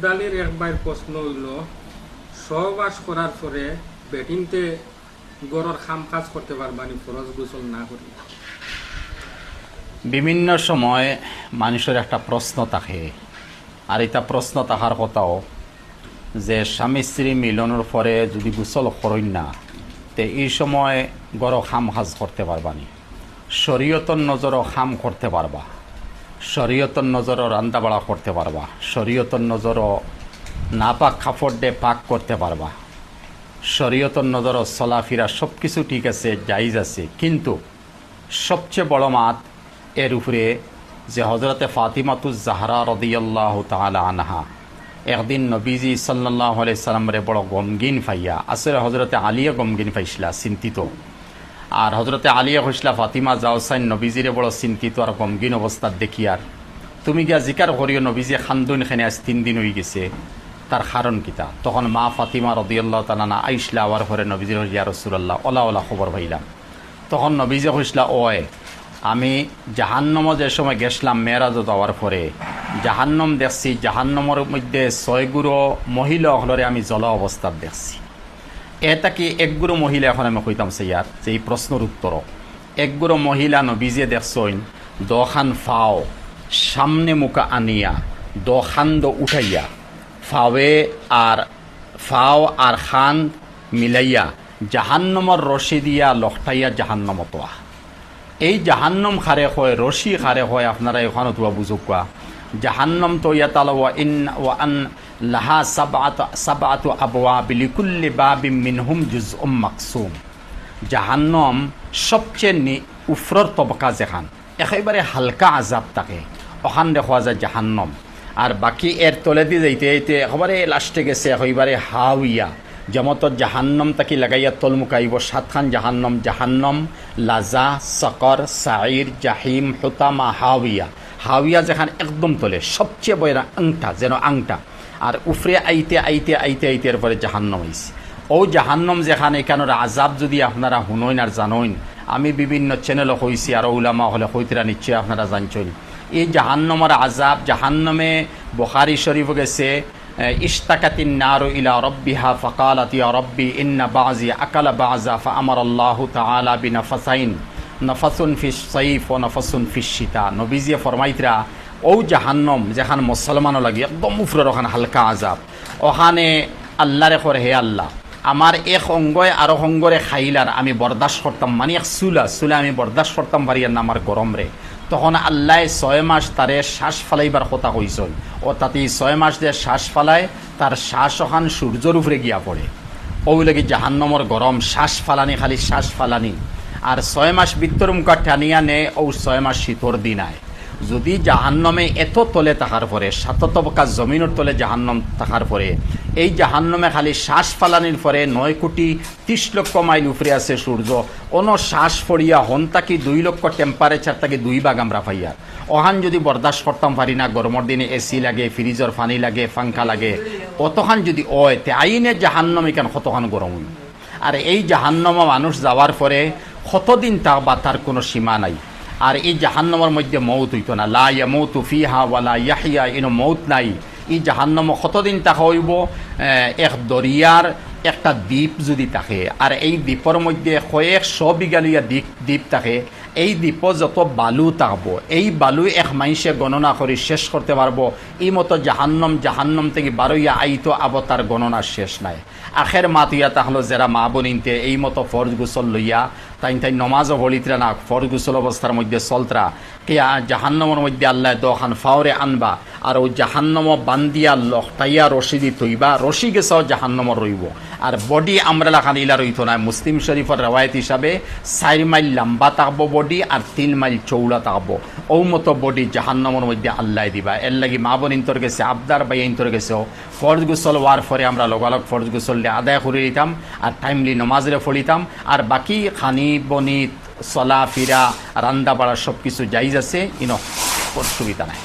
আবদালির একবার প্রশ্ন হইল, সহবাস করার পরে বেটিনতে গড়ের খাম কাজ করতে পারবানি ফরজ গোসল না করি? বিভিন্ন সময় মানুষের একটা প্রশ্ন থাকে, আর এটা প্রশ্ন থাকার কথাও যে স্বামী স্ত্রী মিলনের পরে যদি গোসল করেন না, তে এই সময় গড় খাম কাজ করতে পারবানি? শরীয়তর নজরও খাম করতে পারবা, শরীয়তর নজরও রান্না বাড়া করতে পারবা, শরীয়তর নজরও নাপাক কাপড় দিয়ে পাক করতে পারবা, শরীয়তর নজরও চলাফেরা সব কিছু ঠিক আছে, জায়েজ আছে। কিন্তু সবচেয়ে বড় মাত এর উপরে যে হজরতে ফাতিমাতুজ জাহরা রাদিয়াল্লাহু তাআলা আনহা একদিন নবীজি সাল্লাল্লাহু আলাইহি সাল্লামরে বড় গমগিন পাইয়া, আসলে হজরতে আলিয়া গমগিন পাইছিলা, চিন্তিত। আর হজরতে আলিয়া হইসলা ফাতিমা যাওসাইন নবীজিরে বড় চিন্তিত আর গমগিন অবস্থাত দেখিয়ার, তুমি গিয়া জিকার করিও নবীজি খান্দুন খানে আজ 3 দিন হয়ে গেছে, তার কারণ কিতা? তখন মা ফাতিমা রাদিয়াল্লাহু তাআলা আনহা আইসলা, আওয়ার পরে নবীজির ইয়া রাসূলুল্লাহ ওলা ওলা খবর পাইলাম। তখন নবীজি হইসলা, ওয় আমি জাহান্নম যে সময় গেছিলাম মেরাজ যাওয়ার পরে জাহান্নম দেখছি, জাহান্নমের মধ্যে 6 গুরু মহিলা হলরে আমি জল অবস্থাত দেখছি। এটা কি একগুরু মহিলা? এখন আমি কইতাম ইয়ার যে এই প্রশ্নের উত্তর, একগুরু মহিলা নবীজে দেখছইন দখান ফাও সামনে মুখা আনিয়া দখান উঠাইয়া ফাও আর খান মিলাইয়া জাহান্নমর রশি দিয়া লখটাইয়া জাহান্নম তোয়া। এই জাহান্নম খারে হয়, রশি খারে হয়, আপনারা এখানে তোয়া বুঝুকা জাহান্নম তো ইয়াতালা ওয়া আন লাহা সাবআতু আবওয়াব লিকুল্লি বাবিম মিনহুম জুজউম মাকসুম। জাহান্নম সবচেয়ে উফরর তবকা, যেখান একেবারে হালকা আজাব থাকে, ওখান দেখা যায় জাহান্নম। আর বাকি এর তলে দিয়ে যাইতে যাইতে একেবারে লাস্টে গেছে একেবারে হাউইয়া, যেমত জাহান্নম তাকি লাগাইয়া তলমুকাইব 7খান জাহান্নম, জাহান্নম, লাজা, সকর, সাইর, জাহিম, হুতামা, হাউইয়া। হাউইয়া যেখান একদম তলে সবচেয়ে বড় আংটা, যেন আংটা। আর উফরে আইতে আইতে আইতে আইতে এরপরে জাহান্নম হয়েছে। ও জাহান্নম যেখানে এখানোর আজাব যদি আপনারা শুনইন আর জানইন, আমি বিভিন্ন চ্যানেলও হয়েছি আর উলামা হলে হইতরা নিশ্চয় আপনারা জানছেন এই জাহান্নমের আজাব। জাহান্নমে বুখারী শরীফ গেছে, ইশতাকাতিন নারু ইলা রব্বিহা ফাকালাত ইয়া রব্বি ইন্না বাযি আকালা বাযা ফাআমারাল্লাহু তাআলা বিনাফাসাইন নাফাসুন ফিস সাইফ ওয়া নাফাসুন ফিস শিতা। নবীজি ফরমাইতরা ও জাহান্নম যেখান মুসলমানও লাগে একদম উফরের ওখানে হালকা আজাব, ওখানে আল্লাহরে করে, হে আল্লাহ আমার এক অঙ্গয় আরো অঙ্গরে খাইলার আমি বরদাস্ত করতাম, মানে এক চুলা আমি বরদাস্ত করতাম পারিয়ার না আমার গরম রে। তখন আল্লাহ 6 মাস তারে শ্বাস ফালাইবার কথা কইসল, ও তাতে 6 মাস যে শ্বাস ফালায় তার শ্বাস ওখান সূর্যর উপরে গিয়া পড়ে। ওই লাগি জাহান্নমর গরম, শ্বাস ফালানি, খালি শ্বাস ফালানি। আর 6 মাস বিত্তর মুখা টানিয়া নে, ও 6 মাস শীতর দিন আয়। যদি জাহান্নমে এত তলে থাকার পরে 7 তবকা জমিনের তলে জাহান্নম থাকার পরে এই জাহান্নমে খালি শ্বাস ফালানির পরে 9 কোটি 30 লক্ষ মাইল উপরে আছে সূর্য, অন শ্বাস ফড়িয়া হন তাকি 2 লক্ষ টেম্পারেচার তাকে 2 ভাগ আমরা পাইয়া। ওখান যদি বরদাস্ত করতাম পারি না, গরমের দিনে এসি লাগে, ফ্রিজর পানি লাগে, পাঙ্খা লাগে, অতখান যদি ওয় তে আইনে জাহান্নম এখান কতখান গরম। আর এই জাহান্নমে মানুষ যাওয়ার পরে কতদিন তা বা তার কোনো সীমা নাই। আর এই জাহান্নমের মধ্যে মৌত হইতো না, লা ইয়ামুতু ফিহা ওয়ালা ইয়াহইয়া, ইনো মৌত নাই। এই জাহান্নম কতদিন তাকে হইব? এক দরিয়ার একটা দ্বীপ যদি থাকে, আর এই দ্বীপের মধ্যে 100 বিঘালিয়া দ্বীপ থাকে, এই দ্বীপ যত বালু থাকবো, এই বালু এক মাইসে গণনা করে শেষ করতে পারবো। এই মতো জাহান্নম থেকে বারইয়া আইতো আবো, তার গণনা শেষ নাই। আখের মাতুয়া তাহলো যারা মা বোনিনতে এই মতো ফরজ গোসল লইয়া তাই নমাজও বলিতরা না, ফরজ গোসল অবস্থার মধ্যে চলতরা কে জাহান্নমের মধ্যে আল্লাহ দোখান ফাওরে আনবা, আর ওই জাহান্নম বান্দিয়া লখটাইয়া রশি দি তৈবা, রশি গেছাও জাহান্নমর রইব। আর বডি আমরা লাখান ইলা রইত না। মুসলিম শরীফের রেওয়ায়ত হিসাবে 4 মাইল লম্বা থাকবো বডি আর 3 মাইল চৌড়া থাকবো। ও মতো বডি জাহান্নমের মধ্যে আল্লাহ দিবা। এর লাগি মা বোন ইন্তর গেছে, আবদার ভাই ইন্তর গেছে, ফরজ গোসল হওয়ার পরে আমরা লগালগ ফরজ গোসল আদায় করে দিতাম আর টাইমলি নমাজরে পড়িতাম। আর বাকি খানি বনি চলা ফিরা রান্দা বাড়া সব কিছু জাইজ আছে, ইনো সুবিধা নাই।